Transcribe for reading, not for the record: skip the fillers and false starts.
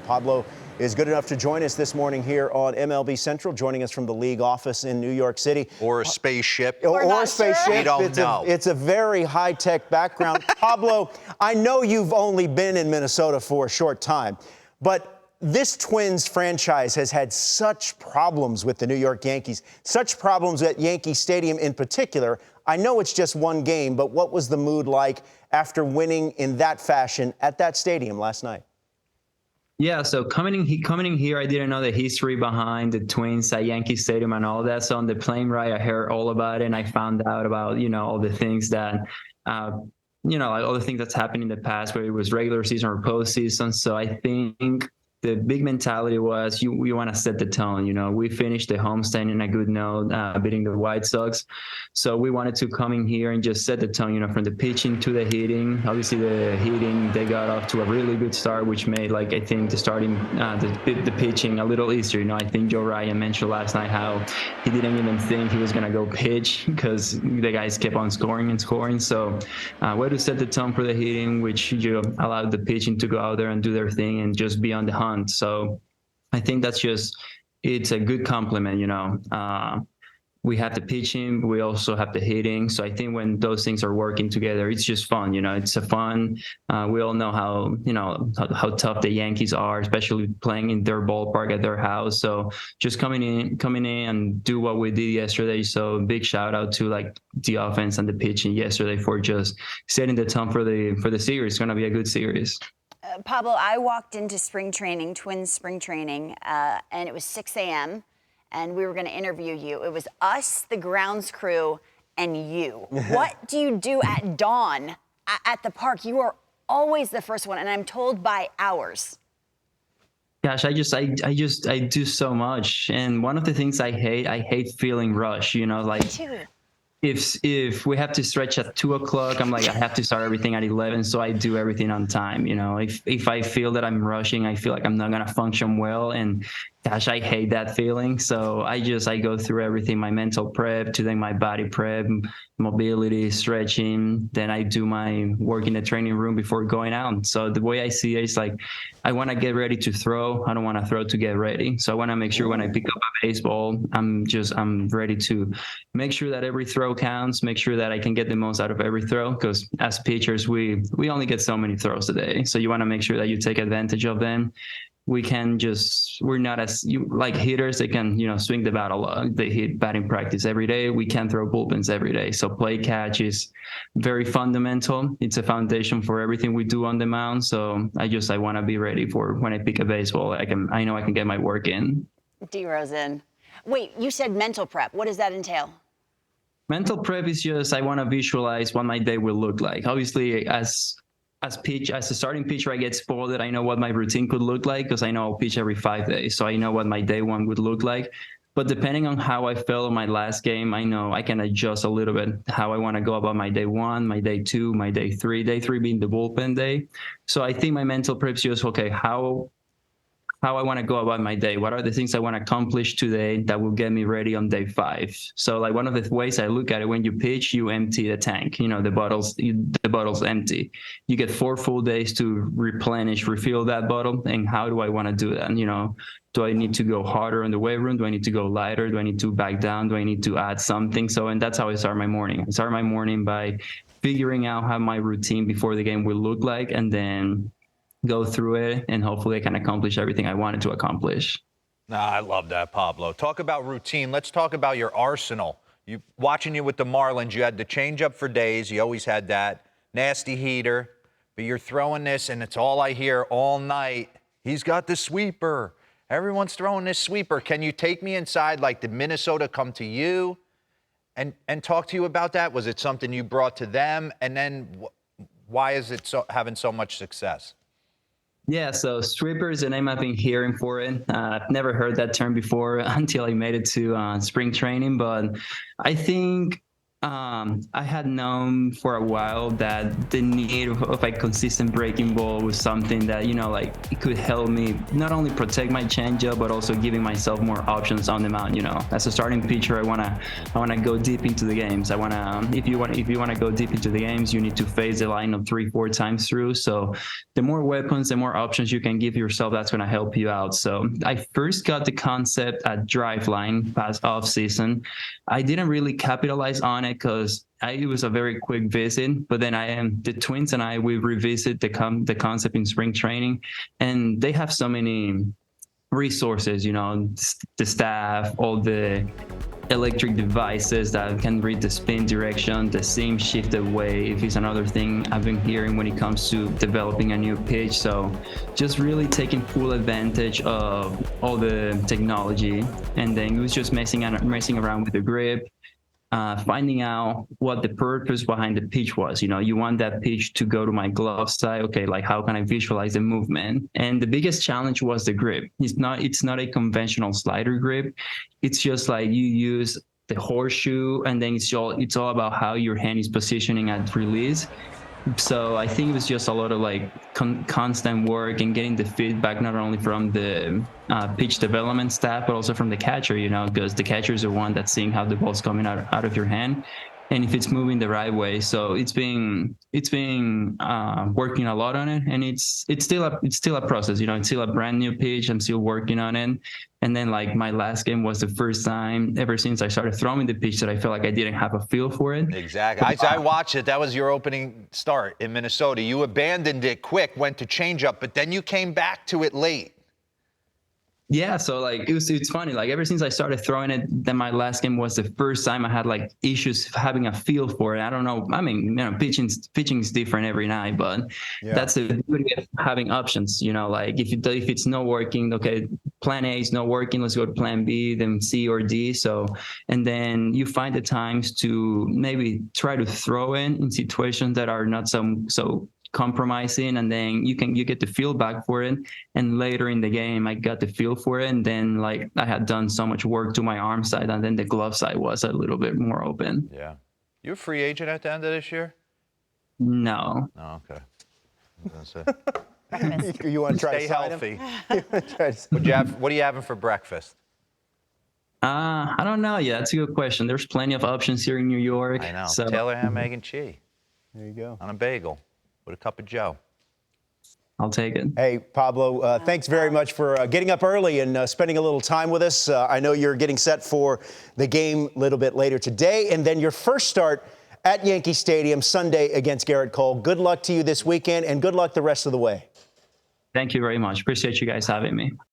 Pablo is good enough to join us this morning here on MLB Central, joining us from the league office in New York City. Or a spaceship. Or a spaceship. We don't know. It's a very high-tech background. Pablo, I know you've only been in Minnesota for a short time, but this Twins franchise has had such problems with the New York Yankees, such problems at Yankee Stadium in particular. I know it's just one game, but what was the mood like after winning in that fashion at that stadium last night? Yeah, so coming in here, I didn't know the history behind the Twins at Yankee Stadium and all that. So on the plane ride, I heard all about it, and I found out about, all the things that, like all the things that's happened in the past, whether it was regular season or postseason. So I think the big mentality was we want to set the tone. We finished the homestand in a good note, beating the White Sox. So we wanted to come in here and just set the tone, from the pitching to the hitting. Obviously, the hitting, they got off to a really good start, which made, I think, the starting, the pitching a little easier. I think Joe Ryan mentioned last night how he didn't even think he was going to go pitch because the guys kept on scoring and scoring. So way to set the tone for the hitting, which allowed the pitching to go out there and do their thing and just be on the hunt. So I think it's a good compliment, we have the pitching, we also have the hitting. So I think when those things are working together, it's just fun, it's a fun. We all know how tough the Yankees are, especially playing in their ballpark at their house. So just coming in and do what we did yesterday. So big shout out to the offense and the pitching yesterday for just setting the tone for the series. It's going to be a good series. Pablo, I walked into spring training, Twins spring training, and it was 6 a.m., and we were going to interview you. It was us, the grounds crew, and you. What do you do at dawn at the park? You are always the first one, and I'm told by hours. Gosh, I do so much. And one of the things I hate feeling rushed, Me too. If we have to stretch at 2:00, I'm like, I have to start everything at 11. So I do everything on time. If I feel that I'm rushing, I feel like I'm not going to function well. And gosh, I hate that feeling. So I go through everything, my mental prep to then my body prep, mobility, stretching. Then I do my work in the training room before going out. So the way I see it is I want to get ready to throw. I don't want to throw to get ready. So I want to make sure when I pick up a baseball, I'm ready to make sure that every throw counts, make sure that I can get the most out of every throw. Because as pitchers, we only get so many throws a day. So you want to make sure that you take advantage of them. We're not as like hitters. They can, swing the bat a lot. They hit batting practice every day. We can't throw bullpens every day. So play catch is very fundamental. It's a foundation for everything we do on the mound. So I want to be ready for when I pick a baseball. I know I can get my work in. D. Rosen. Wait, you said mental prep. What does that entail? Mental prep is just I want to visualize what my day will look like. Obviously, as a starting pitcher, I get spoiled. I know what my routine could look like because I know I'll pitch every 5 days. So I know what my day one would look like. But depending on how I felt in my last game, I know I can adjust a little bit how I want to go about my day one, my day two, my day three being the bullpen day. So I think my mental prep is just, okay, how I want to go about my day. What are the things I want to accomplish today that will get me ready on day 5? So one of the ways I look at it, when you pitch, you empty the tank, the bottle's empty. You get 4 full days to refill that bottle. And how do I want to do that? Do I need to go harder in the weight room? Do I need to go lighter? Do I need to back down? Do I need to add something? And that's how I start my morning. I start my morning by figuring out how my routine before the game will look like, and then go through it, and hopefully I can accomplish everything I wanted to accomplish. I love that, Pablo. Talk about routine. Let's talk about your arsenal. Watching you with the Marlins, you had the changeup for days. You always had that nasty heater, but you're throwing this, and it's all I hear all night. He's got the sweeper. Everyone's throwing this sweeper. Can you take me inside? Did Minnesota come to you and talk to you about that? Was it something you brought to them? And then why is it having so much success? Yeah, so sweeper is a name I've been hearing for it. I've never heard that term before until I made it to spring training. But I think I had known for a while that the need of a consistent breaking ball was something that, like it could help me not only protect my changeup, but also giving myself more options on the mound. As a starting pitcher, I wanna go deep into the games. If you want to go deep into the games, you need to face the lineup 3-4 times through. So the more weapons, the more options you can give yourself, that's gonna help you out. So I first got the concept at Driveline past off season. I didn't really capitalize on it because it was a very quick visit, but then the Twins and we revisit the concept in spring training, and they have so many resources, the staff, all the electric devices that can read the spin direction, the seam shifted wave is another thing I've been hearing when it comes to developing a new pitch. So just really taking full advantage of all the technology, and then it was just messing around with the grip, finding out what the purpose behind the pitch was. You want that pitch to go to my glove side. Okay, like how can I visualize the movement? And the biggest challenge was the grip. It's not a conventional slider grip. It's just like you use the horseshoe, and then it's all about how your hand is positioning at release. So I think it was just a lot of like constant work and getting the feedback, not only from the pitch development staff, but also from the catcher, because the catcher is the one that's seeing how the ball's coming out of your hand and if it's moving the right way. So it's been working a lot on it, and it's still a process. It's still a brand new pitch. I'm still working on it. And then like my last game was the first time ever since I started throwing the pitch that I felt like I didn't have a feel for it. Exactly. I watched it. That was your opening start in Minnesota. You abandoned it quick, went to changeup, but then you came back to it late. Yeah, so like it's funny. Like ever since I started throwing it, then my last game was the first time I had like issues having a feel for it. I don't know. I mean, pitching is different every night, but that's the beauty of having options. Like if it's not working, okay, plan A is not working, let's go to plan B, then C or D. So, and then you find the times to maybe try to throw in situations that are not so compromising, and then you get the feel back for it. And later in the game I got the feel for it, and then like I had done so much work to my arm side, and then the glove side was a little bit more open. Yeah. You a free agent at the end of this year? No. Oh, okay. I was gonna say. You want to try Stay to sign healthy. him? What are you having for breakfast? I don't know yet. That's a good question. There's plenty of options here in New York. I know. So, Taylor ham, egg, and cheese There you go. on a bagel with a cup of Joe. I'll take it. Hey, Pablo, thanks very much for getting up early and spending a little time with us. I know you're getting set for the game a little bit later today, and then your first start at Yankee Stadium Sunday against Garrett Cole. Good luck to you this weekend, and good luck the rest of the way. Thank you very much. Appreciate you guys having me.